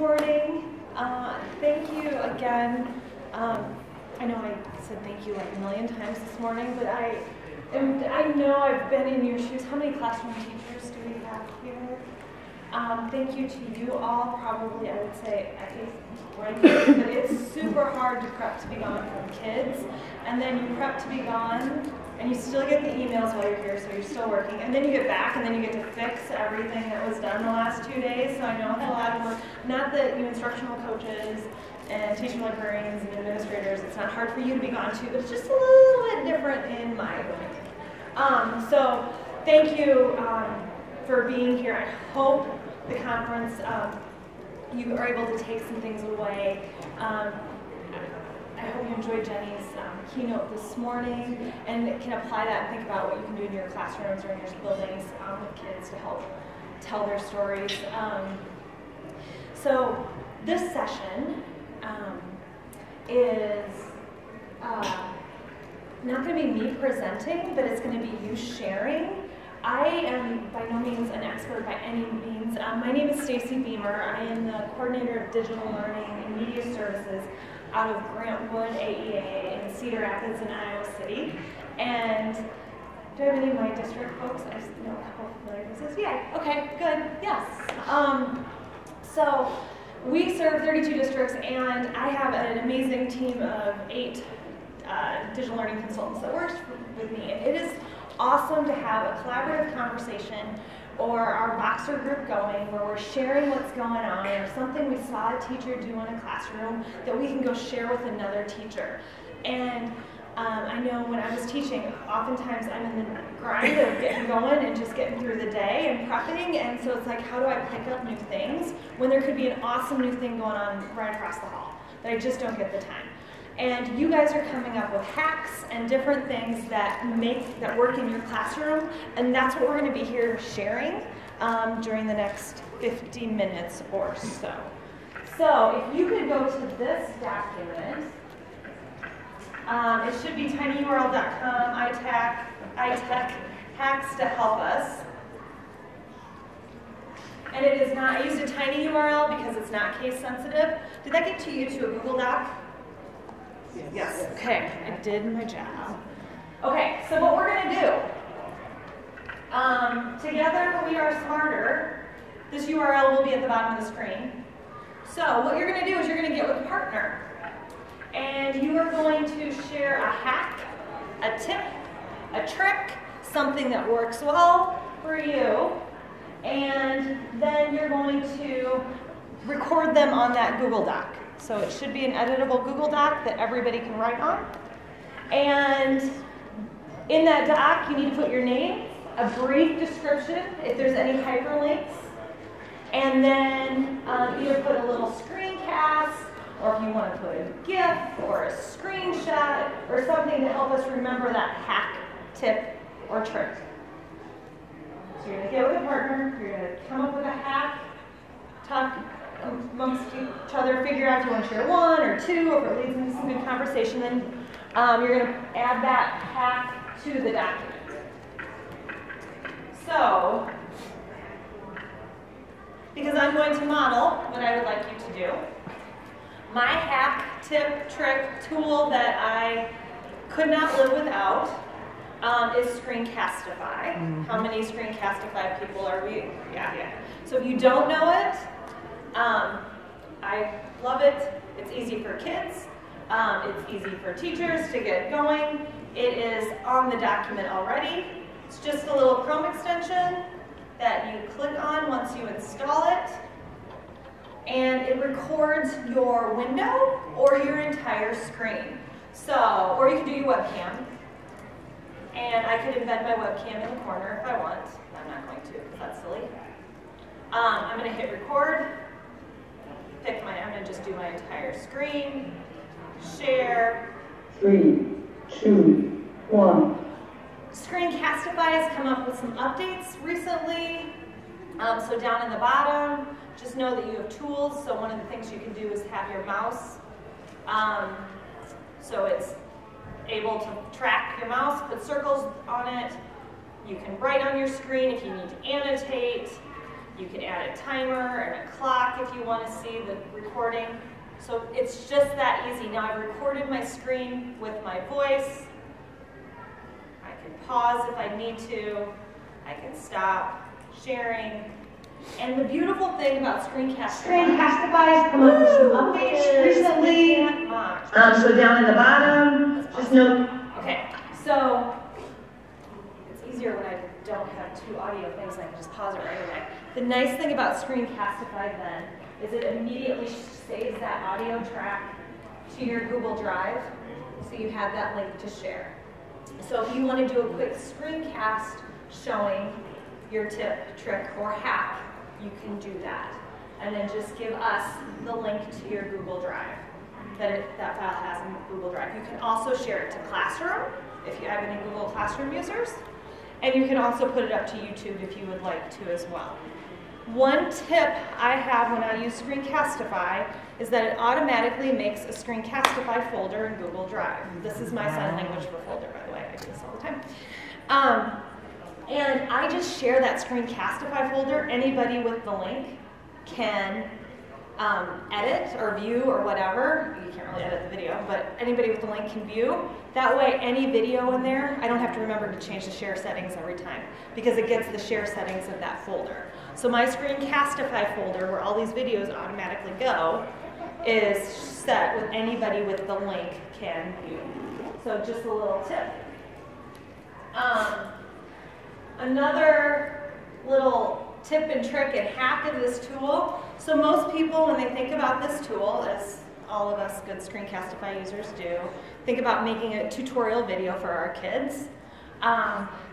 morning. Thank you again. I know I said thank you like a million times this morning, but I know I've been in your shoes. How many classroom teachers do we have here? Thank you to you all. Probably I would say at least right here, but it's super hard to prep to be gone from kids, and then you prep to be gone, and you still get the emails while you're here, so you're still working, and then you get back, and then you get to fix everything that was done the last 2 days. So I know it's a lot of work. Not that you instructional coaches and teaching librarians and administrators, it's not hard for you to be gone too, but it's just a little bit different in my opinion. So thank you for being here. I hope the conference, you are able to take some things away. I hope you enjoyed Jenny's keynote this morning and can apply that and think about what you can do in your classrooms or in your buildings with kids to help tell their stories. So this session is not going to be me presenting, but it's going to be you sharing. I am by no means an expert by any means. My name is Stacy Behmer. I am the coordinator of digital learning and media services out of Grantwood AEAA in Cedar Rapids in Iowa City. And do I have any of my district folks? I just know a couple of familiar faces. Yeah, okay, good, yes. So we serve 32 districts, and I have an amazing team of 8 digital learning consultants that works with me. And it is awesome to have a collaborative conversation or our Boxer group going where we're sharing what's going on or something we saw a teacher do in a classroom that we can go share with another teacher. And I know when I was teaching, oftentimes I'm in the grind of getting going and just getting through the day and prepping, and so it's like, how do I pick up new things when there could be an awesome new thing going on right across the hall that I just don't get the time. And you guys are coming up with hacks and different things that work in your classroom, and that's what we're going to be here sharing during the next 50 minutes or so. So if you could go to this document, it should be tinyurl.com, iTech hacks to help us. And it is not, I used a tiny URL because it's not case sensitive. Did that get to you to a Google Doc? Yes. Okay, I did my job. Okay, so what we're going to do, together we are smarter. This URL will be at the bottom of the screen. So what you're going to do is you're going to get with a partner. And you are going to share a hack, a tip, a trick, something that works well for you. And then you're going to record them on that Google Doc. So it should be an editable Google Doc that everybody can write on. And in that doc, you need to put your name, a brief description, if there's any hyperlinks, and then either put a little screencast, or if you want to put a GIF or a screenshot or something to help us remember that hack, tip, or trick. So you're going to get with a partner, you're going to come up with a hack, talk amongst each other, figure out if you want to share 1 or 2, or if it leads into some good conversation, then you're going to add that hack to the document. So, because I'm going to model what I would like you to do, my hack, tip, trick, tool that I could not live without is Screencastify. Mm-hmm. How many Screencastify people are we? Yeah. So if you don't know it, I love it. It's easy for kids. It's easy for teachers to get going. It is on the document already. It's just a little Chrome extension that you click on once you install it. And it records your window or your entire screen. So, or you can do your webcam. And I could embed my webcam in the corner if I want. I'm not going to because that's silly. I'm going to hit record. I'm going to just do my entire screen. Share. 3, 2, 1. Screencastify has come up with some updates recently. So down in the bottom, just know that you have tools. So one of the things you can do is have your mouse. So it's able to track your mouse, put circles on it. You can write on your screen if you need to annotate. You can add a timer and a clock if you want to see the recording. So it's just that easy. Now I've recorded my screen with my voice. I can pause if I need to. I can stop sharing. And the beautiful thing about Screencastify has come up with some updates recently. So down in the bottom, just note. Okay, so it's easier when I don't have two audio things, and I can just pause it right away. The nice thing about Screencastify then is it immediately saves that audio track to your Google Drive, so you have that link to share. So if you want to do a quick screencast showing your tip, trick, or hack, you can do that. And then just give us the link to your Google Drive that file has in Google Drive. You can also share it to Classroom if you have any Google Classroom users. And you can also put it up to YouTube if you would like to as well. One tip I have when I use Screencastify is that it automatically makes a Screencastify folder in Google Drive. This is my sign language for folder, by the way. I do this all the time. And I just share that Screencastify folder. Anybody with the link can edit or view or whatever. You can't really edit the video, but anybody with the link can view. That way, any video in there, I don't have to remember to change the share settings every time because it gets the share settings of that folder. So my Screencastify folder, where all these videos automatically go, is set with anybody with the link can view. So just a little tip. Another little tip and trick and hack of this tool. So most people, when they think about this tool, as all of us good Screencastify users do, think about making a tutorial video for our kids.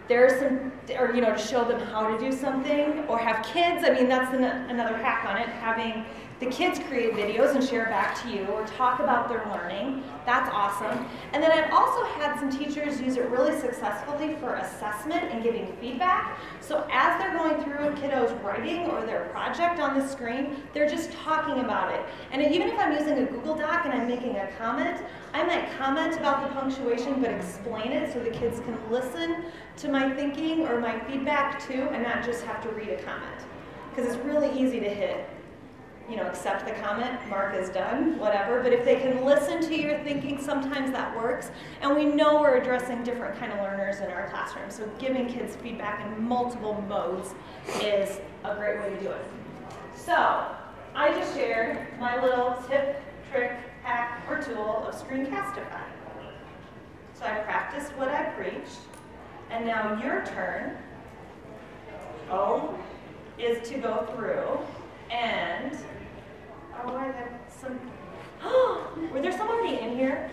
There's some, or to show them how to do something, or have kids. I mean, that's another hack on it, having the kids create videos and share back to you, or talk about their learning. That's awesome. And then I've also had some teachers use it really successfully for assessment and giving feedback. So as they're going through a kiddo's writing or their project on the screen, they're just talking about it. And even if I'm using a Google Doc and I'm making a comment, I might comment about the punctuation but explain it so the kids can listen to my thinking or my feedback too and not just have to read a comment. Because it's really easy to hit accept the comment, mark is done, whatever. But if they can listen to your thinking, sometimes that works. And we know we're addressing different kind of learners in our classroom. So giving kids feedback in multiple modes is a great way to do it. So I just shared my little tip, trick, hack, or tool of Screencastify. So I practiced what I preached. And now your turn is to go through and I had some. Were there some already in here?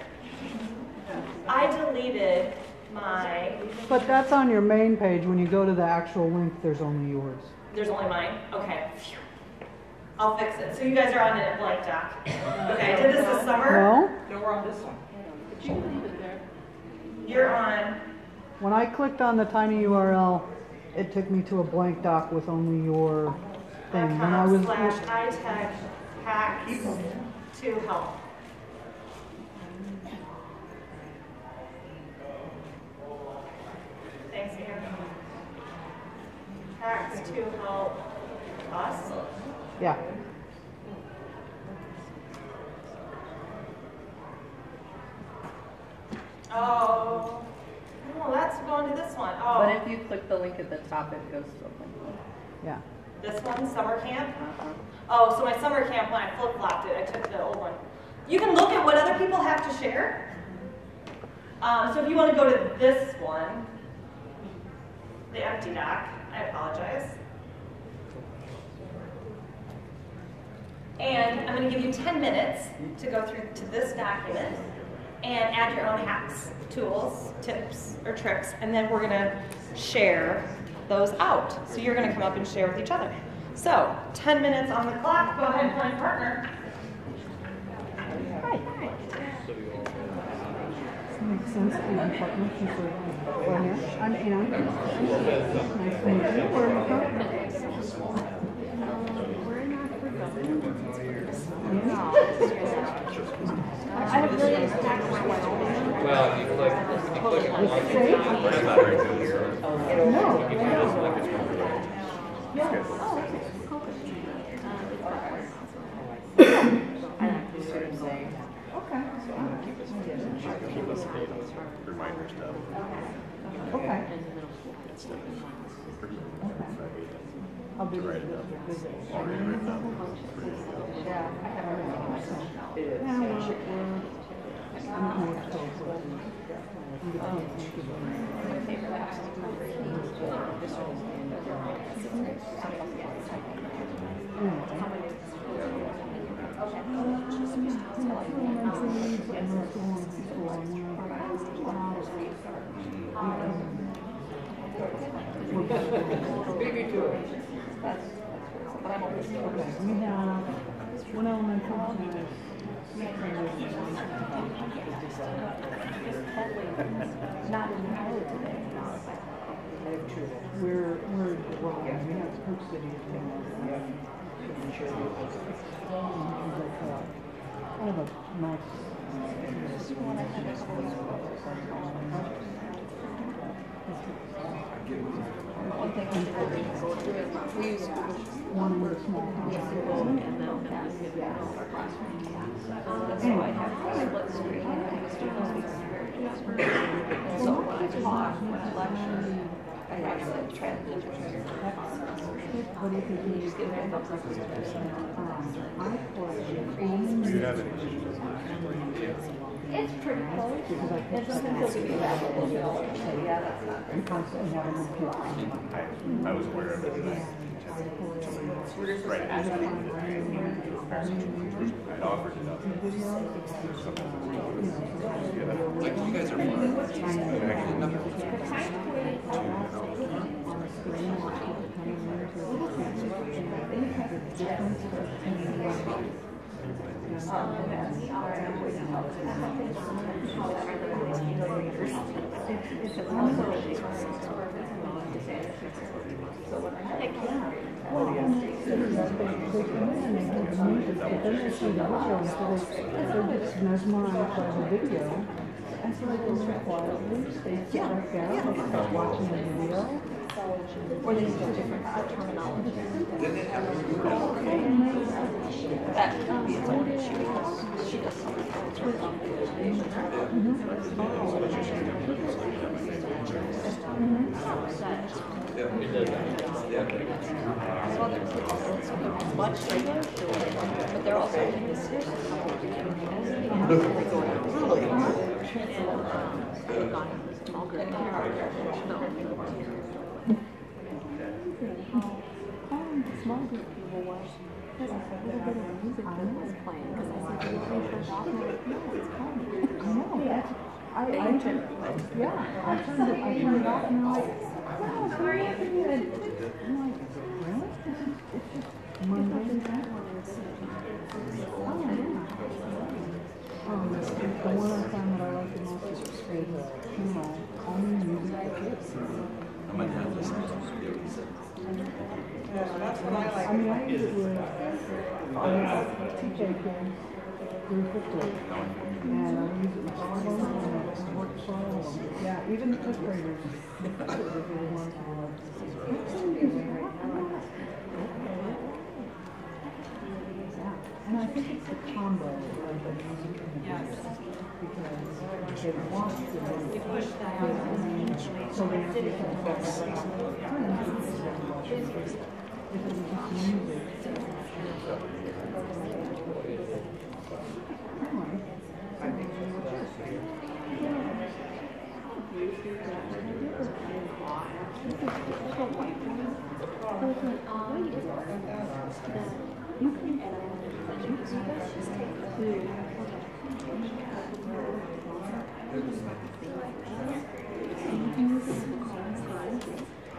I deleted my. But that's on your main page. When you go to the actual link, there's only yours. There's only mine? Okay. I'll fix it. So you guys are on a blank doc. Okay, I did this summer. No, we're on this one. But you can leave it there. You're on. When I clicked on the tiny URL, it took me to a blank doc with only your thing. When I was /iTech hacks to help. Thanks, Aaron. Hacks to help us. Yeah. Oh, that's going to this one. Oh. But if you click the link at the top, it goes to a link. Yeah. This one, summer camp? Oh, so my summer camp, when I flip-flopped it, I took the old one. You can look at what other people have to share. So if you want to go to this one, the empty doc, I apologize. And I'm going to give you 10 minutes to go through to this document and add your own hacks, tools, tips, or tricks, and then we're going to share those out. So you're going to come up and share with each other. So 10 minutes on the clock. Go ahead and find partner. Hi. Makes sense. Partner. I'm Ann. Nice to meet you. Where are you from? I have really stacks. Well, you click on one, No. you can just like it's Yeah. Oh, okay. reminder stuff. Okay. It's pretty I'll be write it up. Already written up. Yeah, I have everything myself. Yeah, I'm more exposed to it. Maybe two. That's but I'm always Okay, we have one elementary class. not in the hour today. We're well, we have Cook City as well. I have a nice. One thing we use One with a small and then that's why I have split screen and the students speak very fast. So when I talk, when I lecture, I have the translator. But if you just get back up like this, I play. Do you have any issues? It's pretty close. Because I And sometimes they'll give you back a little bit more. So yeah, that's not. I'm constantly having them kids. I was aware of it. Right after I offered it up. Like you guys are mesmerized by the video, and so they go so quietly, they sit back down, watching the video. Or they use different terminology. That would be its own issue because she does something else with much later, but they're also in this small group. Small group people watch a little bit of music that was playing because I said, "Do you play off?" No, it's fun. I know, that's, I turned it off and I'm like, wow, how are you doing? I'm like, really? It's just Monday. Oh, yeah. The one I found that I like the most is only music for kids. I might have this. I mean, I use it with TK kids, 350, and I use it with all of them, and it works for all of them. Yeah, even the fifth graders. That's what they really want to love. And I think it's the combo of the music and the dance, because they want to push that out, so they have to if it was just music.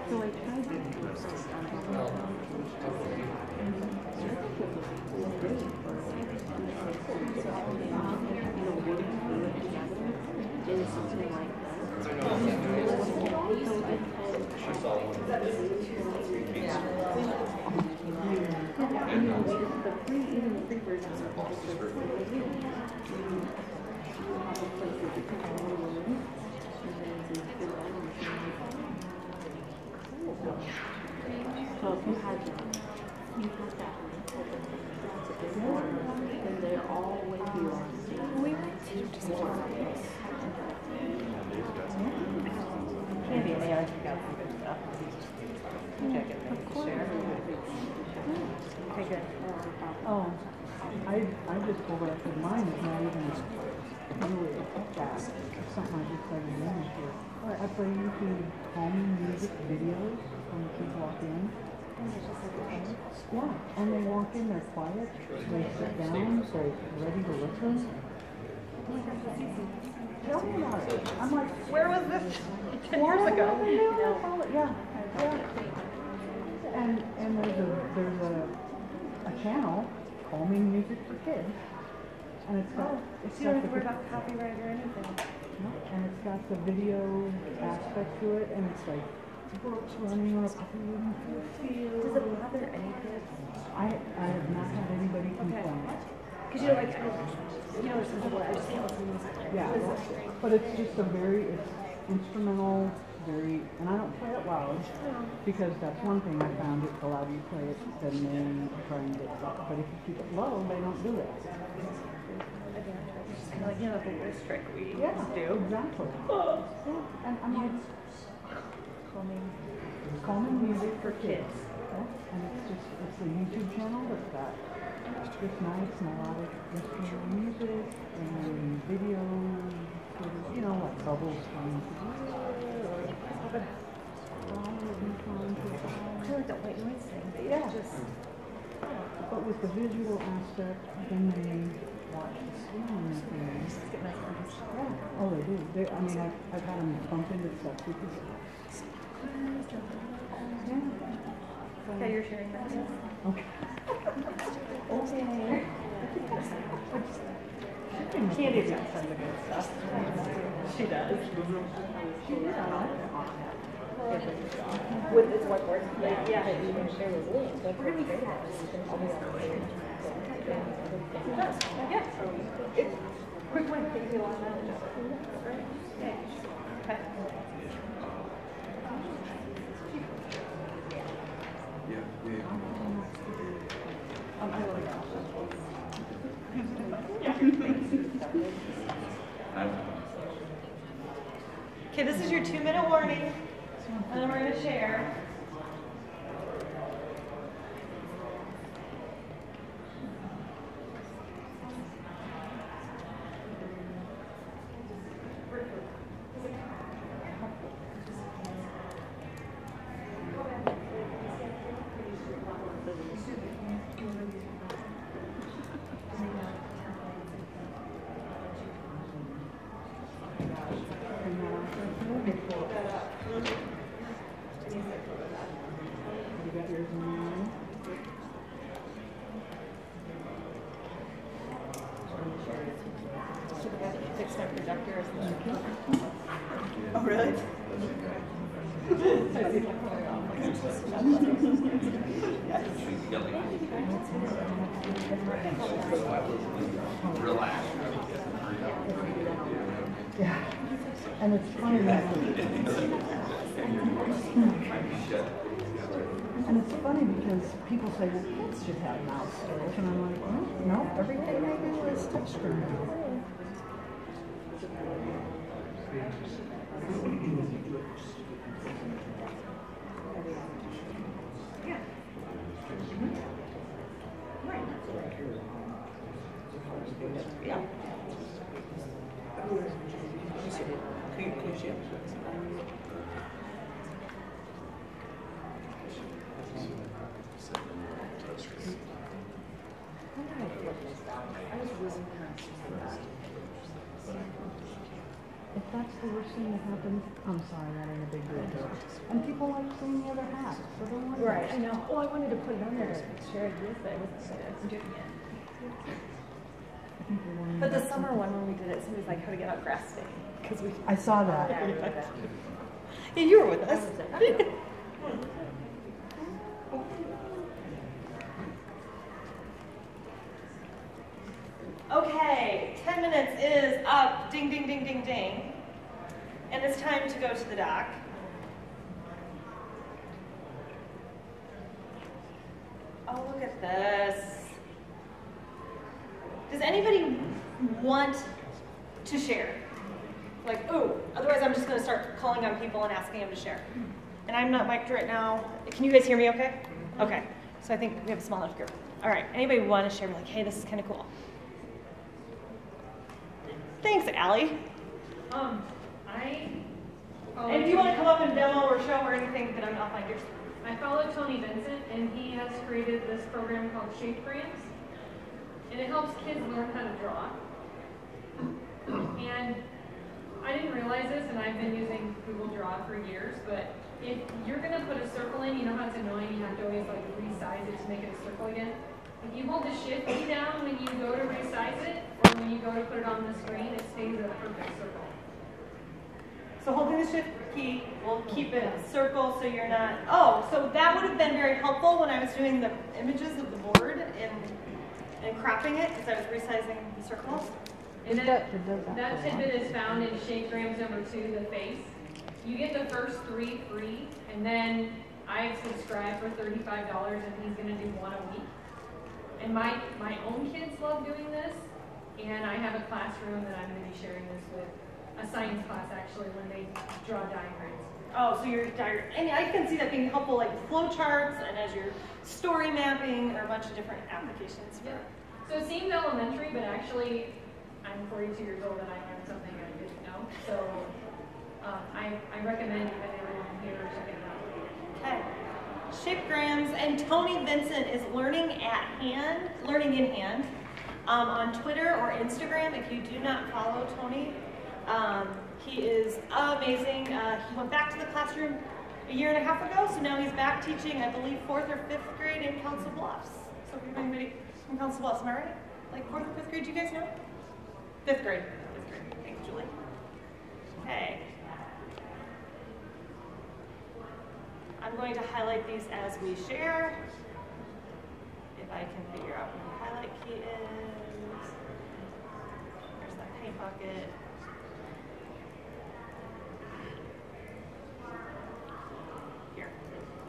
So I tried to something like even the free versions are so if you had that then they're all with you on stage. We went to just Okay, good. Oh, I just told her I said mine is not even really that. Something I just started doing this year. I play YouTube calming music videos when the kids walk in. Yeah, and they walk in, they're quiet, they sit down, they're ready to listen. Tell me about it. I'm like, Where was this 10 years ago? Yeah. And there's a channel, calming music for kids, and it's got You don't have to worry about copyright or anything. no, and it's got the video aspect to it, and it's like brooks running on a pool through a field. Does it bother any kids? I have not had anybody complain. Because you're like, there's some people that just can't listen to music. Yeah, but it's just it's instrumental, and I don't play it loud, because that's one thing I found, the louder you play it, then they try and get it up. But if you keep it low, they don't do that. Just kind of like, the voice trick we Yeah, do. exactly. Yeah, and I'm like, calming music for kids. Yeah, and it's a YouTube channel that's got just nice melodic instrumental music and video, sort of, like bubbles coming through. I feel like that white noise thing. Yeah. But with the visual aspect, then they watch the screen things. Yeah. Oh, they do. I've had them bump into stuff because. Yeah. Yeah, you're sharing that. Okay. Candy's got some of the good stuff. She does. She did. I like it. With this whiteboard. Yeah. You can share with me. We're going to be great at Yeah. Quick one. Thank you. Okay. Okay, this is your 2-minute warning, and then we're going to share. You got yours in mind? Fix my projector. Oh, really? Relax. Yeah. And it's funny that. And it's funny because people say, well, kids should have mouse skills. And I'm like, well, no, everything I do is touchscreen. Yeah. If that's the worst thing that happens, I'm sorry, that ain't a big deal. And people like seeing the other half, so don't worry. Right, I know. Oh, I wanted to put it on there to share it with it. I'm doing it. But the summer one when we did it, somebody's like, how to get out grass stain. Because we. I saw that. Yeah, you were with us. Okay, 10 minutes is up. Ding, ding, ding, ding, ding. And it's time to go to the dock. Oh, look at this. Does anybody want to share? Like, ooh, otherwise I'm just going to start calling on people and asking them to share. And I'm not mic'd right now. Can you guys hear me okay? Okay. So I think we have a small enough group. All right, anybody want to share, like, hey, this is kind of cool? Thanks, Allie. And if you want to come up and demo or show or anything, then I'll find yours. I follow Tony Vincent, and he has created this program called Shapegrams, and it helps kids learn how to draw. And I didn't realize this, and I've been using Google Draw for years, but if you're going to put a circle in, you know how it's annoying, you have to always like resize it to make it a circle again? If you hold the shift key down when you go to resize it, or when you go to put it on the screen, it stays a perfect circle. So holding the shift key will keep it a circle so you're not, oh, so that would have been very helpful when I was doing the images of the board and cropping it because I was resizing the circles. And that tidbit is found in Shapegrams number 2, the face. You get the first 3 free, and then I've subscribed for $35, and he's going to do 1 a week. And my own kids love doing this, and I have a classroom that I'm going to be sharing this with, a science class actually, when they draw diagrams. Oh, so your diagram, and I can see that being helpful like flow charts and as your story mapping or a bunch of different applications. Yeah. So it seemed elementary, but actually I'm 42 years old and I learned something I didn't know. So I recommend even everyone here check it out. Okay. Shapegrams, and Tony Vincent is learning in hand on Twitter or Instagram. If you do not follow Tony, he is amazing. He went back to the classroom a year and a half ago, so now he's back teaching, I believe, 4th or 5th grade in Council Bluffs. So if you're anybody from Council Bluffs, am I right? Like 4th or 5th grade, do you guys know? 5th grade. 5th grade. Thanks, Julie. Okay. I'm going to highlight these as we share. If I can figure out where the highlight key is. There's that paint bucket. Here.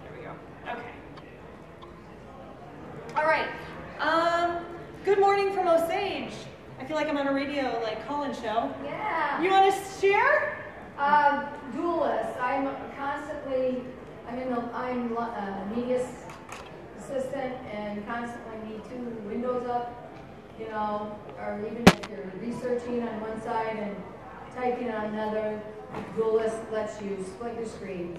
There we go. Okay. All right. Good morning from Osage. I feel like I'm on a radio like call-in show. Yeah. You want to share? Duelist. I'm a media assistant and constantly need 2 windows up, you know, or even if you're researching on one side and typing on another, Duelist lets you split your screens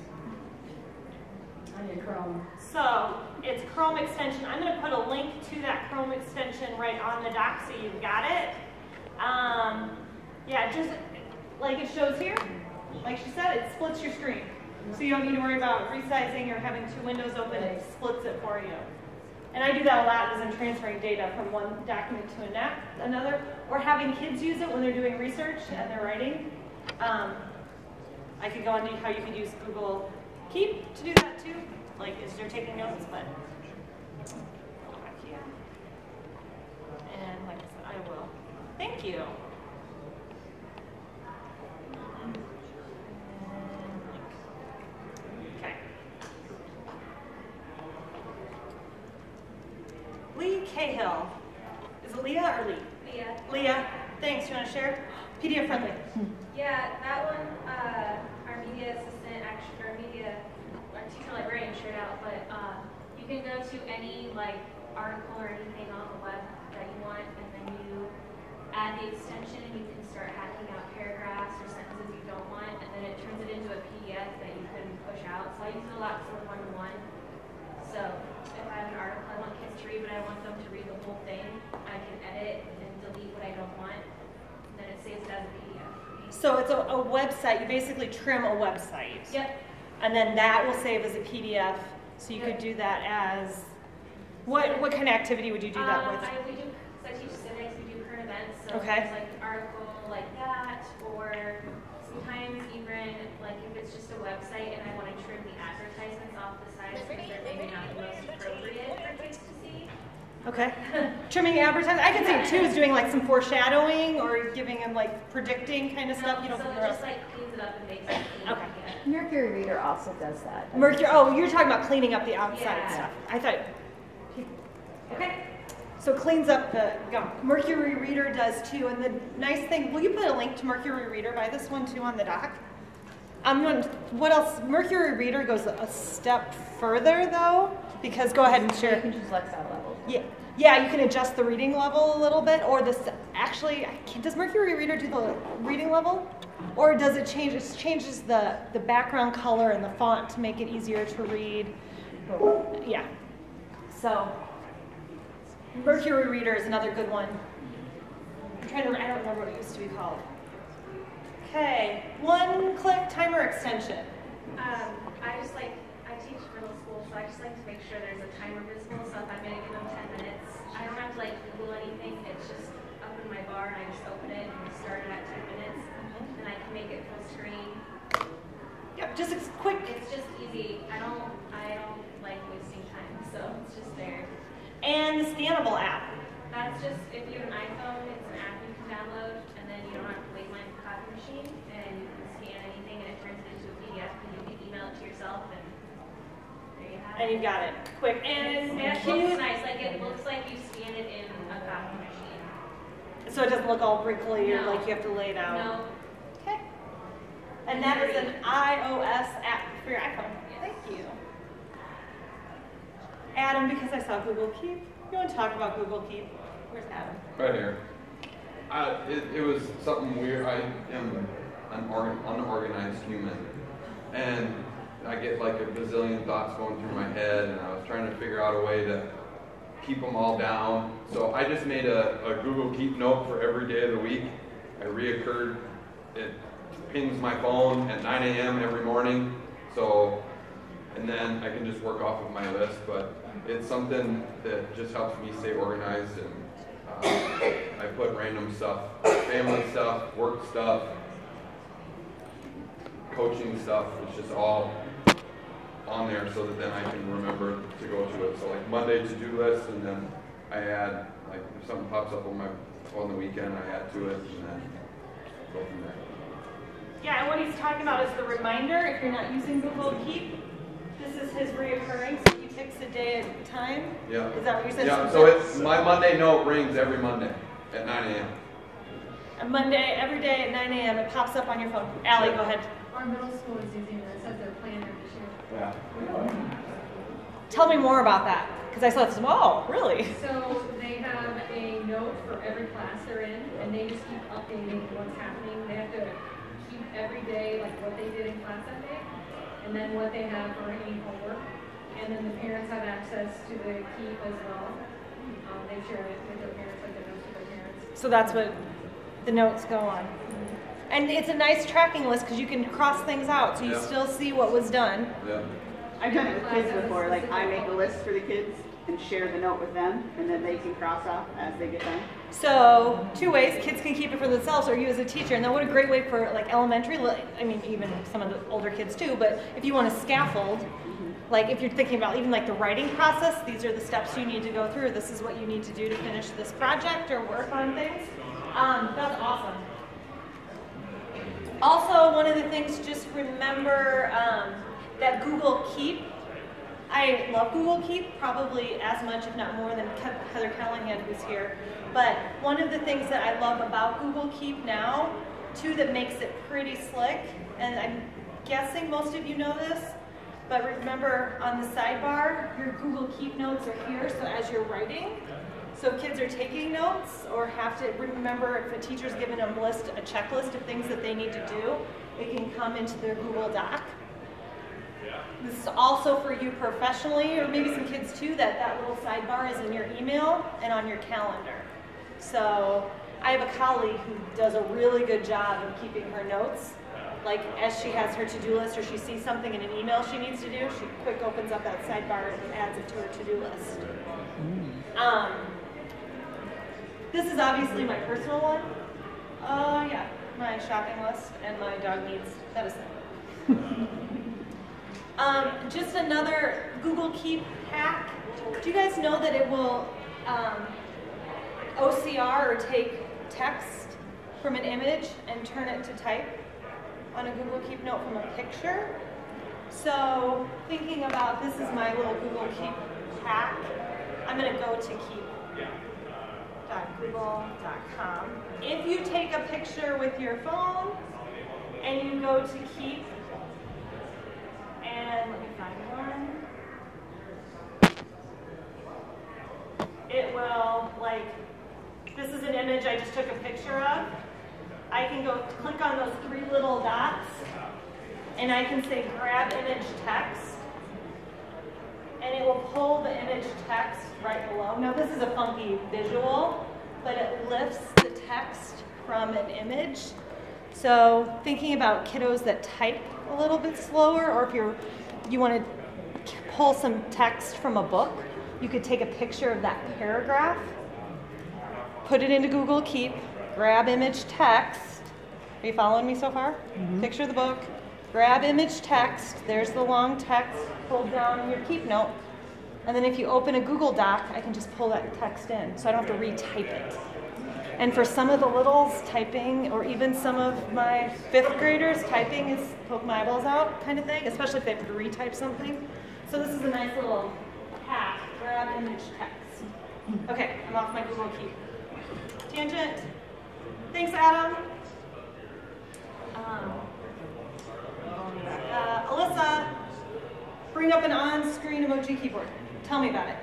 on your Chrome. So it's Chrome extension. I'm going to put a link to that Chrome extension right on the doc so you've got it. Yeah, just like it shows here, like she said, it splits your screen. So you don't need to worry about resizing or having 2 windows open. It splits it for you. And I do that a lot as I'm transferring data from one document to another, or having kids use it when they're doing research and they're writing. I could go on to how you could use Google Keep to do that too, like as you're taking notes, but go back here. And like I said, I will. Thank you. Okay. Lee Cahill. Is it Leah or Lee? Leah. Leah, thanks. You want to share? PDF friendly. Yeah, that one, our media assistant, actually, our teacher librarian shared out, but you can go to any like article or anything on the web that you want, and then you add the extension and you can start hacking out paragraphs or sentences you don't want, and then it turns it into a PDF that you can push out. So I use it a lot for one-to-one. So if I have an article I want kids to read, but I want them to read the whole thing, I can edit and delete what I don't want, and then it saves it as a PDF. So it's a website. You basically trim a website. Yep. And then that will save as a PDF. So you could do that as, what kind of activity would you do that with? I teach civics, we do current events, so Okay. there's like an article like that, or sometimes even like if it's just a website and I want to trim the advertisements off the sides because they're maybe not the most appropriate for kids to see. Okay. Trimming advertising. I could see it too is doing like some foreshadowing or giving them like predicting kind of stuff. You don't So put it the just rest. like cleans it up and makes it clean. Okay. Mercury Reader also does that. Mercury. Oh, you're talking about cleaning up the outside Yeah. stuff. I thought. Okay. So cleans up the Mercury Reader does too. And the nice thing, will you put a link to Mercury Reader by this one too on the doc? What else? Mercury Reader goes a step further though. Because go ahead and share. You can just select that level. Yeah, yeah, you can adjust the reading level a little bit, or this actually, does Mercury Reader do the reading level? Or does it change, it changes the background color and the font to make it easier to read? Yeah, so Mercury Reader is another good one. I'm trying to, I don't remember what it used to be called. Okay, one-click timer extension. I teach middle school, so I just like to make sure there's a timer visible. So if I'm going to give them 10 minutes, I don't have to like Google anything. It's just up in my bar, and I just open it and start it at 10 minutes, and I can make it full screen. Yep, just quick. It's just easy. I don't like wasting time, so it's just there. And the scannable app. That's just, if you have an iPhone, it's an app you can download, and then you don't have to wait in line at the copy machine, and you can scan anything, and it turns it into a PDF, and you can email it to yourself, and there you have it. And you've got it. Quick. And it looks nice, like it looks like you scan it in a copy machine. So it doesn't look all wrinkly or No. like you have to lay it out. No. Okay. And that is an iOS app for your iPhone. Thank you. Adam, because I saw Google Keep, you want to talk about Google Keep? Where's Adam? Right here. It was something weird. I am an unorganized human, and I get like a bazillion thoughts going through my head, and I was trying to figure out a way to keep them all down. So I just made a Google Keep note for every day of the week. I reoccurred. It pings my phone at 9 a.m. every morning. So, and then I can just work off of my list. But it's something that just helps me stay organized, and I put random stuff, family stuff, work stuff, coaching stuff. It's just all on there so that then I can remember to go to it. So like Monday to-do list, and then I add, like if something pops up on the weekend, I add to it, and then go from there. Yeah, and what he's talking about is the reminder. If you're not using Google Keep, this is his reoccurring, so he picks a day at a time. Yeah. Is that what you said? Yeah, so it's my Monday note rings every Monday at 9 a.m. A Monday, every day at 9 a.m. It pops up on your phone. Allie, go ahead. Our middle school is using this as their planner this year. Yeah. Tell me more about that, because I saw this. Oh, really? So they have a note for every class they're in, and they just keep updating what's happening. They have to keep every day like what they did in class that day, and then what they have for any homework. And then the parents have access to the Keep as well. They share it with their parents, like the notes with their parents. So that's what the notes go on. And it's a nice tracking list because you can cross things out, so you still see what was done. Yeah. I've done it with kids before. Like I make a list for the kids and share the note with them, and then they can cross off as they get done. So 2 ways: kids can keep it for themselves, or you as a teacher. And then what a great way for like elementary. I mean, even some of the older kids too. But if you want to scaffold, like if you're thinking about even like the writing process, these are the steps you need to go through. This is what you need to do to finish this project or work on things. That's awesome. Also, one of the things, just remember that Google Keep. I love Google Keep probably as much, if not more, than Heather Callahan, who's here. But one of the things that I love about Google Keep now, too, that makes it pretty slick, and I'm guessing most of you know this, but remember on the sidebar, your Google Keep notes are here, so as you're writing, so if kids are taking notes or have to remember, if a teacher's given them a checklist of things that they need to do, it can come into their Google Doc. This is also for you professionally, or maybe some kids too, that little sidebar is in your email and on your calendar. So I have a colleague who does a really good job of keeping her notes. Like as she has her to-do list or she sees something in an email she needs to do, she quick opens up that sidebar and adds it to her to-do list. This is obviously my personal one. Yeah, my shopping list and my dog needs medicine. Just another Google Keep hack. Do you guys know that it will OCR or take text from an image and turn it to type on a Google Keep note from a picture? So thinking about, this is my little Google Keep hack. I'm going to go to keep.google.com. If you take a picture with your phone and you go to Keep, and let me find one. like, this is an image I just took a picture of. I can go click on those 3 little dots, and I can say grab image text, and it will pull the image text right below. Now this is a funky visual, but it lifts the text from an image. So thinking about kiddos that type a little bit slower, or if you want to pull some text from a book, you could take a picture of that paragraph, put it into Google Keep, grab image text. Are you following me so far? Mm-hmm. Picture the book, grab image text, there's the long text, pull down in your Keep note, and then if you open a Google Doc, I can just pull that text in, so I don't have to retype it. And for some of the littles, typing, or even some of my 5th graders, typing is poke my eyeballs out kind of thing, especially if they have to retype something. So this is a nice little hack, grab image text. Okay, I'm off my Google Keep. Tangent. Thanks, Adam. Alyssa, bring up an on-screen emoji keyboard. Tell me about it.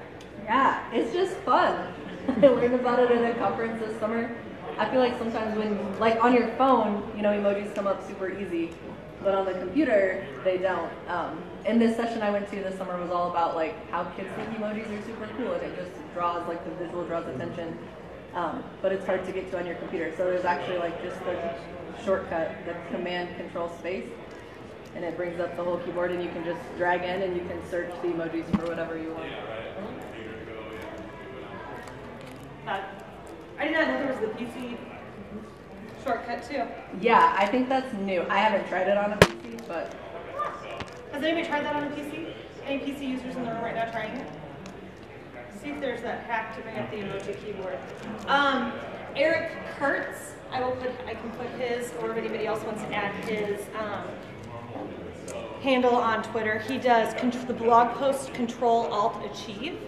Yeah, it's just fun. I learned about it at a conference this summer. I feel like sometimes when, like on your phone, you know, emojis come up super easy, but on the computer, they don't. And this session I went to this summer was all about like how kids think emojis are super cool, and it just draws, like the visual draws attention. But it's hard to get to on your computer. So there's actually like just the shortcut, the Command Control Space, and it brings up the whole keyboard, and you can just drag in and you can search the emojis for whatever you want. I did not know there was the PC shortcut too. Yeah, I think that's new. I haven't tried it on a PC, but... Has anybody tried that on a PC? Any PC users in the room right now trying it? See if there's that hack to bring up the emoji keyboard. Eric Kurtz, I can put his, or if anybody else wants to add his handle on Twitter. He does the blog post Control-Alt-Achieve.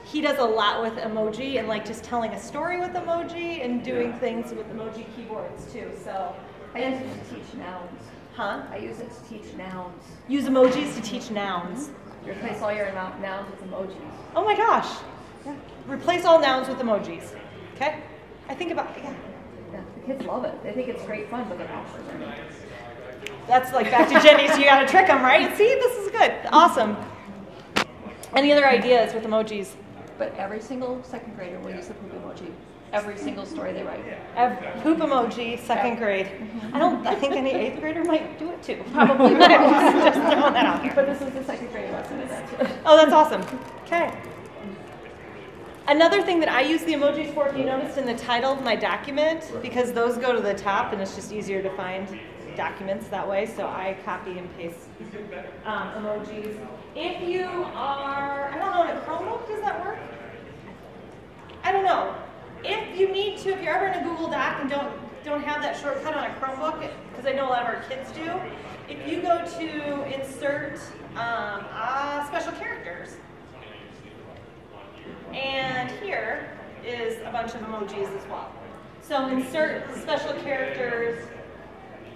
He does a lot with emoji and like just telling a story with emoji and doing things with emoji keyboards too. So I use it to teach nouns. Huh? I use it to teach nouns. Use emojis to teach nouns. You replace all your nouns with emojis. Oh my gosh. Yeah. Replace all nouns with emojis. Okay? I think about yeah. The kids love it. They think it's great fun, but they're not for learning. That's like back to Jenny's, you gotta trick them, right? See, this is good. Awesome. Any other ideas with emojis? But every single second grader will use the poop emoji. Every single story they write. Poop emoji, second grade. Mm-hmm. I think any 8th grader might do it too. Probably not. Just throwing that out here. But this is the second grade lesson of that too. Oh, that's awesome. Okay. Another thing that I use the emojis for, if you noticed in the title of my document, because those go to the top and it's just easier to find documents that way, so I copy and paste emojis. If you are, I don't know, in a Chromebook, does that work? I don't know. If you need to, if you're ever in a Google Doc and don't have that shortcut on a Chromebook, because I know a lot of our kids do, if you go to insert special characters, and here is a bunch of emojis as well. So insert special characters,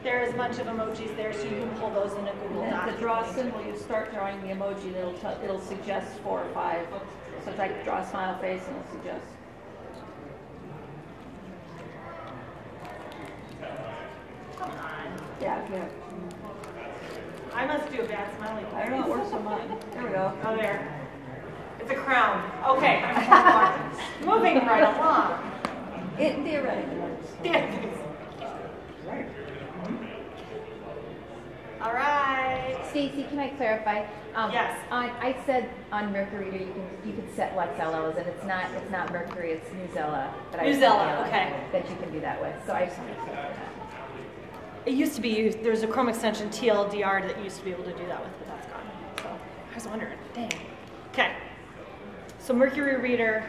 there's a bunch of emojis there, so you can pull those in a Google Doc. The draw symbol, you start drawing the emoji, and it'll suggest 4 or 5. So it's like draw a smile face, and it'll suggest. Come on. Yeah. I must do a bad smiley face. I don't know, it works on mine. There we go. Oh, there. It's a crown. Okay. Moving right along. It theoretically works. All right. Stacy, can I clarify? Yes. I said on Mercury Reader you can set what LLs, and it's not Mercury, it's Newzilla. Newzilla, okay. That you can do that with. So I just wanted to clarify that. It used to be, there's a Chrome extension, TLDR, that used to be able to do that with, but that's gone. So I was wondering, dang. Okay. So Mercury Reader,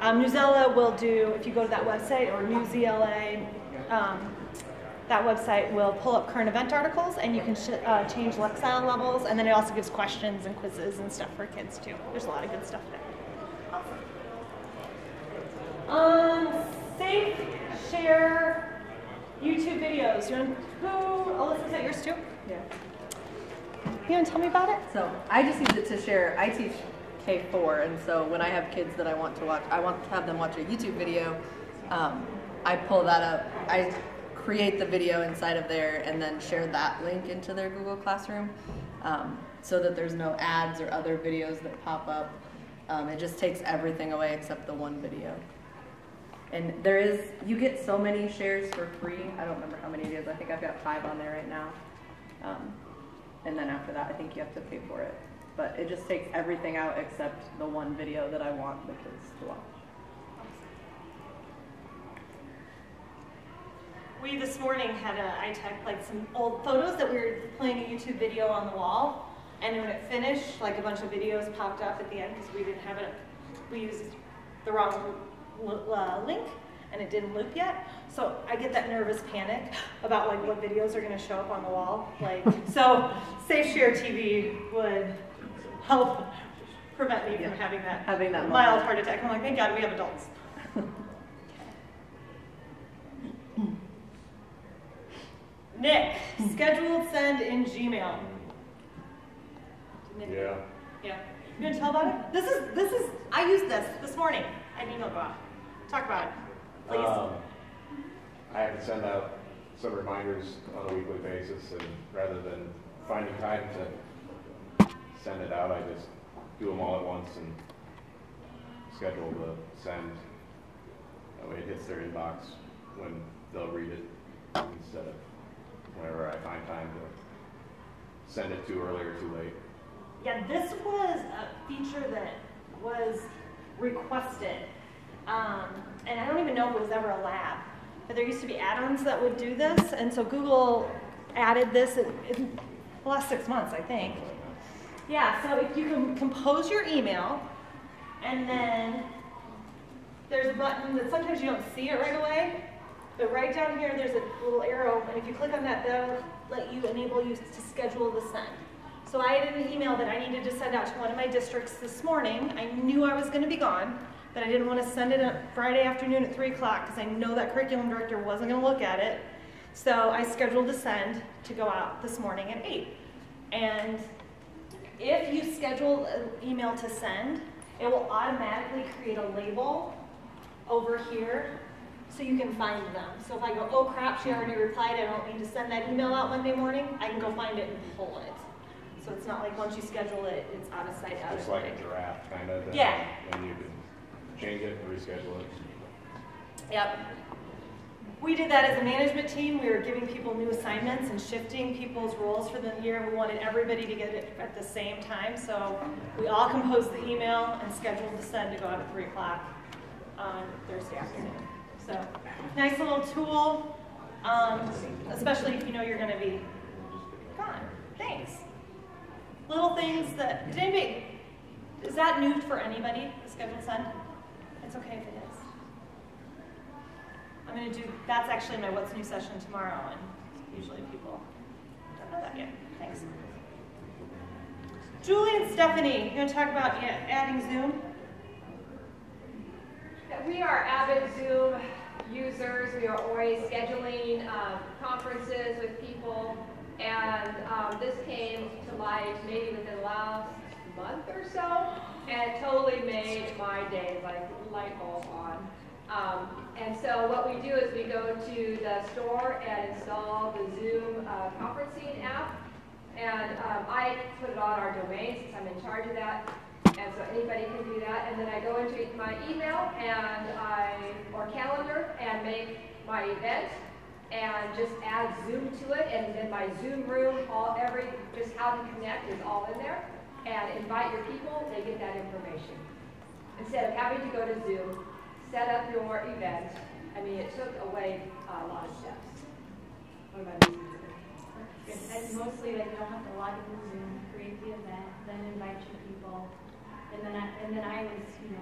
Newzilla will do, if you go to that website, or Newzilla, that website will pull up current event articles, and you can change Lexile levels, and then it also gives questions and quizzes and stuff for kids too. There's a lot of good stuff there. Awesome. Safe share YouTube videos. Alyssa, is that yours too? Yeah. You want to tell me about it? So I just use it to share. I teach K4, and so when I have kids that I want to have them watch a YouTube video, I pull that up, I create the video inside of there and then share that link into their Google Classroom, so that there's no ads or other videos that pop up. It just takes everything away except the one video. And you get so many shares for free. I don't remember how many it is. I think I've got 5 on there right now. And then after that, I think you have to pay for it. But it just takes everything out except the one video that I want the kids to watch. We this morning had I typed like some old photos that we were playing a YouTube video on the wall, and when it finished, like a bunch of videos popped up at the end because we didn't have it. We used the wrong link, and it didn't loop yet. So I get that nervous panic about like what videos are going to show up on the wall. Like so, Safe Share TV would help prevent me from having that mild heart attack. I'm like, thank God we have adults. Nick, scheduled send in Gmail. Yeah. Yeah. You gonna tell about it? This is. I used this morning. I had an email go out. Talk about it, please. I have to send out some reminders on a weekly basis, and rather than finding time to send it out, I just do them all at once and schedule the send. That way it hits their inbox when they'll read it instead of whenever I find time to send it too early or too late. Yeah, this was a feature that was requested, and I don't even know if it was ever a lab, but there used to be add-ons that would do this, and so Google added this in the last 6 months, I think. Yeah, so if you can compose your email, and then there's a button that sometimes you don't see it right away, but right down here there's a little arrow, and if you click on that, that'll enable you to schedule the send. So I had an email that I needed to send out to one of my districts this morning. I knew I was going to be gone, but I didn't want to send it on Friday afternoon at 3 o'clock because I know that curriculum director wasn't going to look at it. So I scheduled a send to go out this morning at 8. And if you schedule an email to send, it will automatically create a label over here so you can find them. So if I go, oh crap, she already replied, I don't need to send that email out Monday morning, I can go find it and pull it. So it's not like once you schedule it, it's out of sight, out of It's mind. like a draft, kind of. Yeah. And you can change it and reschedule it. Yep. We did that as a management team. We were giving people new assignments and shifting people's roles for the year, and we wanted everybody to get it at the same time. So we all composed the email and scheduled the send to go out at 3 o'clock on Thursday afternoon. So nice little tool, especially if you know you're going to be gone. Thanks. Little things that, is that new for anybody, the scheduled send? It's okay if it is. I'm going to do, that's actually my What's New session tomorrow, and usually people don't know that yet. Thanks. Julie and Stephanie, you want to talk about adding Zoom? We are avid Zoom users. We are always scheduling conferences with people, and this came to light maybe within the last month or so, and it totally made my day like light bulb on. And so what we do is we go to the store and install the Zoom conferencing app, and I put it on our domain since I'm in charge of that. And so anybody can do that, and then I go into my email and or calendar and make my event and just add Zoom to it, and then my Zoom room, just how to connect is all in there, and invite your people, they get that information. Instead of having to go to Zoom, set up your event. I mean, it took away a lot of steps. What about you? It's mostly like you don't have to log into Zoom, create the event, then invite your people. And then I was,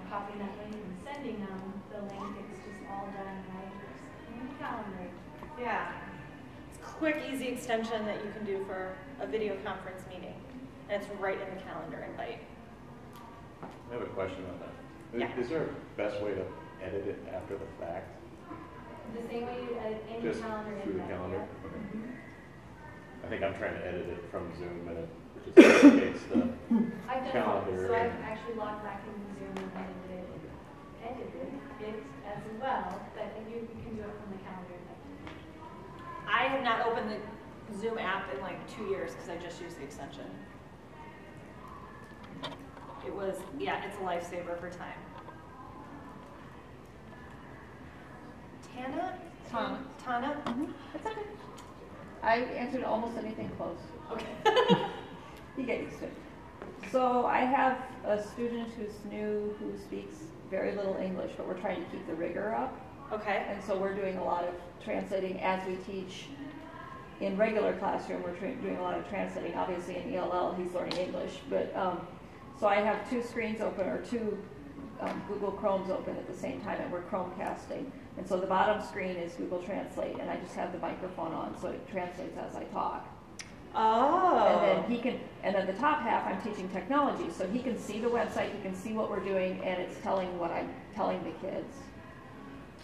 copying that link and sending them the link. It's just all done right in the calendar. Yeah. It's a quick, easy extension that you can do for a video conference meeting. And it's right in the calendar invite. I have a question on that. Yeah. Is there a best way to edit it after the fact? The same way you edit any Just calendar through the invite. calendar? Yeah. Okay. I think I'm trying to edit it from Zoom, and it just indicates the I've done calendar. both, so I've actually logged back into Zoom and edited it as well, but you can do it from the calendar. I have not opened the Zoom app in like 2 years because I just used the extension. It was, yeah, it's a lifesaver for time. Tana? Tana? Mm-hmm. That's okay. I answered almost anything close. Okay. You get used to it. So I have a student who's new who speaks very little English, but we're trying to keep the rigor up. Okay. And so we're doing a lot of translating as we teach in regular classroom. We're doing a lot of translating. Obviously in ELL he's learning English, but so I have 2 screens open, or 2 Google Chromes open at the same time, and we're Chromecasting. And so the bottom screen is Google Translate, and I just have the microphone on, so it translates as I talk. Oh. And then the top half, I'm teaching technology, so he can see the website, he can see what we're doing, and it's telling what I'm telling the kids.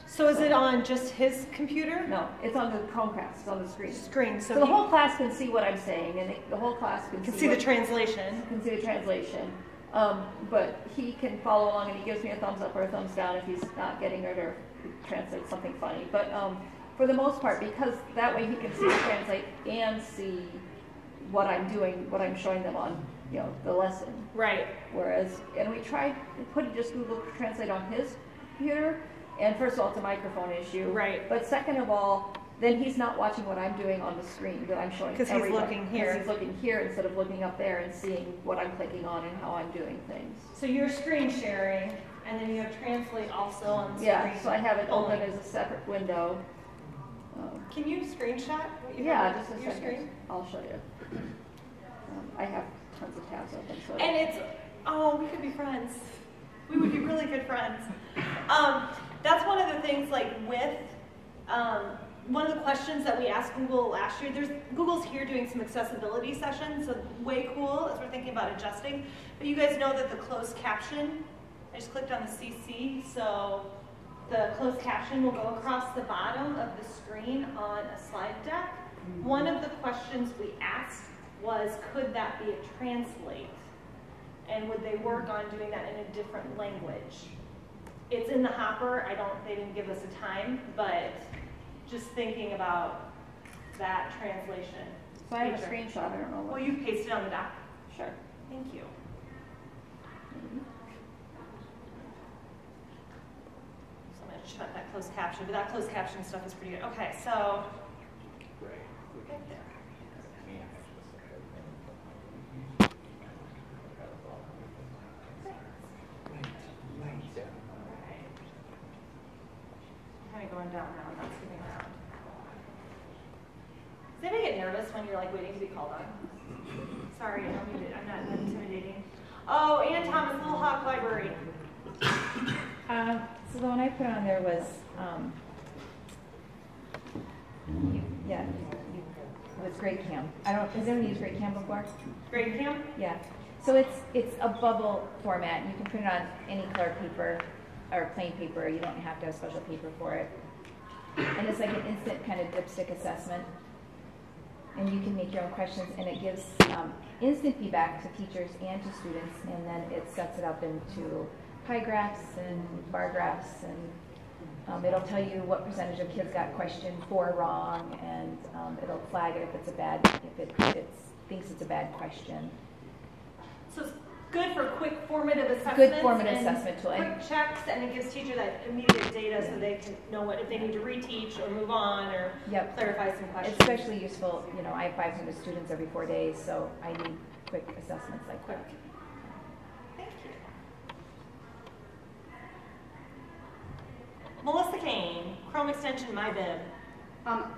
So is it on just his computer? No, it's on the Chromecast, it's on the screen. So the whole class can see what I'm saying, and the whole class can see the translation. Can see the translation. But he can follow along, and he gives me a thumbs up or a thumbs down if he's not getting it or translates something funny. But for the most part, because that way he can see the translate and see what I'm doing, what I'm showing them on, the lesson. Right. And we tried putting just Google Translate on his computer, and first of all, it's a microphone issue. Right. But second of all, then he's not watching what I'm doing on the screen that I'm showing. Because he's looking here. He's looking here instead of looking up there and seeing what I'm clicking on and how I'm doing things. So you're screen sharing, and then you have Translate also on the screen. Yeah, so I have it open as a separate window. Can you screenshot what you yeah, have just a your second. screen? I'll show you. I have tons of tabs open. So And it's, we could be friends. We would be really good friends. That's one of the things, like with, one of the questions that we asked Google last year, Google's here doing some accessibility sessions, so way cool as we're thinking about adjusting. But you guys know that the closed caption, I just clicked on the CC, so the closed caption will go across the bottom of the screen on a slide deck. One of the questions we asked was, could that be a translate? And would they work on doing that in a different language? It's in the hopper. They didn't give us a time, but just thinking about that translation. So I have a screenshot. I don't know. Will you paste it on the doc? Sure. Thank you. So I'm going to shut that closed caption, but that closed caption stuff is pretty good. Okay, so. Right there. Kind of going down now, not skipping around. Does anybody get nervous when you're like waiting to be called on? Sorry, I don't mean it. I'm not intimidating. Oh, and Thomas Little Hawk Library. So the one I put on there was, was Grade Cam. Has anyone used Grade Cam before? Grade Cam? Yeah. So it's a bubble format. You can print it on any color paper or plain paper. You don't have to have special paper for it. And it's like an instant kind of dipstick assessment. And you can make your own questions, and it gives instant feedback to teachers and to students, and then it sets it up into pie graphs and bar graphs, and it'll tell you what percentage of kids got question 4 wrong, and it'll flag it if it thinks it's a bad question. So it's good for quick formative assessments. Good formative assessment tool. Quick checks, and it gives teachers that immediate data so they can know if they need to reteach or move on or clarify some questions. It's especially useful, I have 500 students every 4 days, so I need quick assessments like that. Thank you. Melissa Kane, Chrome extension MyBib.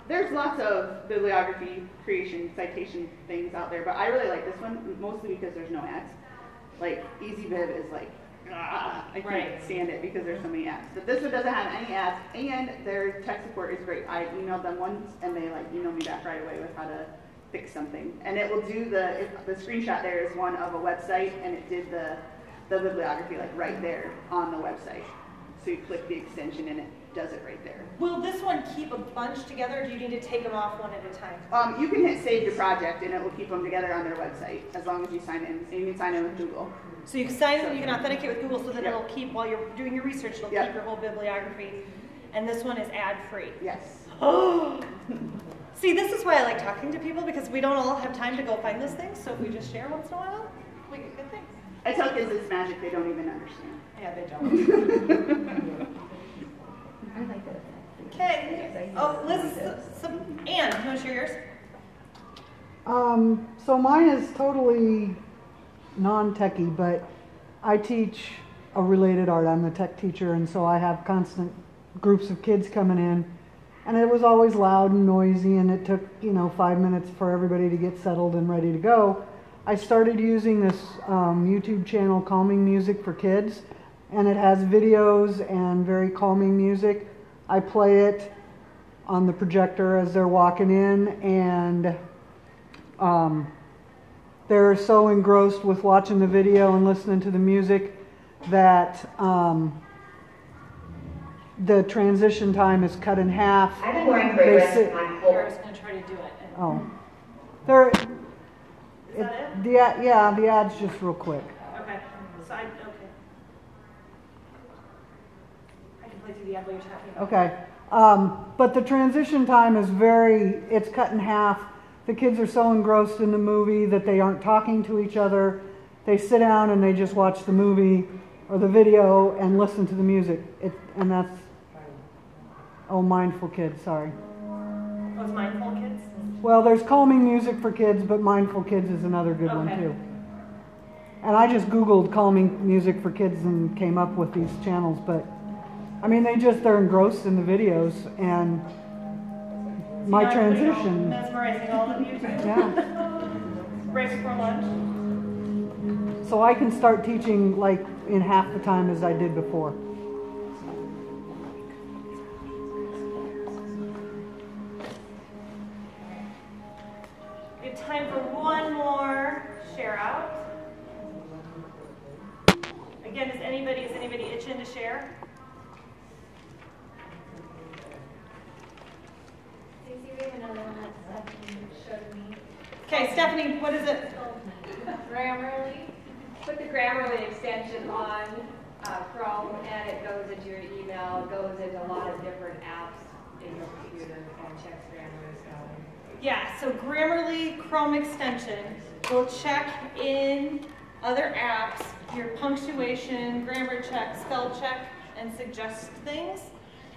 There's lots of bibliography creation citation things out there, but I really like this one mostly because there's no ads. Like EasyBib is like, I can't stand it because there's so many ads. But this one doesn't have any ads, and their tech support is great. I emailed them once, and they emailed me back right away with how to fix something. And it will do the screenshot there is one of a website, and it did the bibliography right there on the website. So you click the extension, and it does it right there. Will this one keep a bunch together, or do you need to take them off one at a time? You can hit save to project and it will keep them together on their website as long as you sign in. And you can sign in with Google. So you can sign in, you can authenticate with Google, so that it'll keep, while you're doing your research, it'll keep your whole bibliography. And this one is ad-free. Yes. Oh! See, this is why I like talking to people, because we don't all have time to go find those things, so if we just share once in a while, we get good things. I tell kids it's magic, they don't even understand. Yeah, they don't. I like that. Okay. Oh, Liz, Anne, you want to share yours? So mine is totally non-techie, but I teach a related art. I'm a tech teacher, and so I have constant groups of kids coming in, and it was always loud and noisy, and it took, 5 minutes for everybody to get settled and ready to go. I started using this YouTube channel, Calming Music for Kids, and it has videos and very calming music. I play it on the projector as they're walking in, and they're so engrossed with watching the video and listening to the music that the transition time is cut in half. I've been wearing gray rest my whole. I was going to try to do it. Oh, there. Is that it? The ad's just real quick. Okay. So okay. I can play through the ad while you're talking about Okay. But the transition time is it's cut in half. The kids are so engrossed in the movie that they aren't talking to each other. They sit down and they just watch the movie or the video and listen to the music. And that's, Mindful Kids, sorry. Oh, it's Mindful Kids? Well, there's calming music for kids, but Mindful Kids is another good one too. And I just Googled calming music for kids and came up with these channels, but I mean, they're engrossed in the videos, and my transition. Mesmerizing all of you. Yeah. Right before lunch. So I can start teaching like in half the time as I did before. We have time for one more share out. Again, is anybody itching to share? Stacey, we have another one that Stephanie showed me. Okay, Stephanie, what is it? Grammarly. Put the Grammarly extension on Chrome, and it goes into your email, goes into a lot of different apps in your computer, and checks grammar and stuff. Yeah, so Grammarly Chrome extension will check in other apps your punctuation, grammar check, spell check, and suggest things.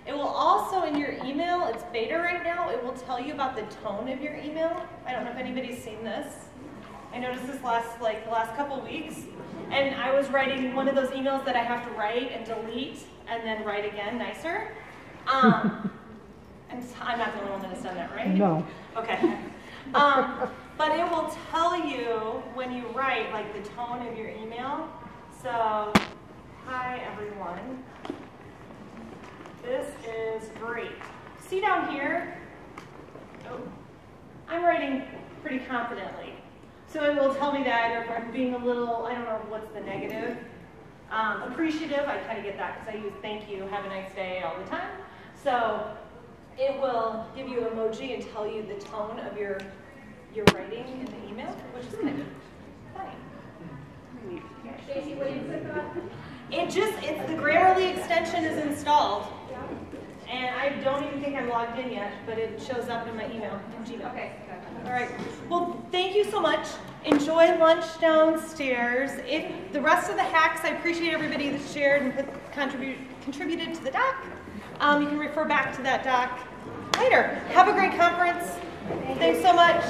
It will also, in your email, it's beta right now, it will tell you about the tone of your email. I don't know if anybody's seen this. I noticed this the last couple weeks, and I was writing one of those emails that I have to write and delete and then write again nicer. And I'm not the only one that has done that, right? No. Okay. But it will tell you when you write, like the tone of your email. So, hi everyone. This is great. See down here? Oh, I'm writing pretty confidently. So it will tell me that, or if I'm being a little, I don't know what's the negative. Appreciative, I kind of get that because I use thank you, have a nice day all the time. So it will give you emoji and tell you the tone of your writing in the email, which is kind of funny. Stacey, what do you click on? It's the Grammarly extension is installed. And I don't even think I'm logged in yet, but it shows up in my email, in Gmail. Okay. All right. Well, thank you so much. Enjoy lunch downstairs. If the rest of the hacks, I appreciate everybody that shared and contributed to the doc. You can refer back to that doc later. Have a great conference. Thanks so much.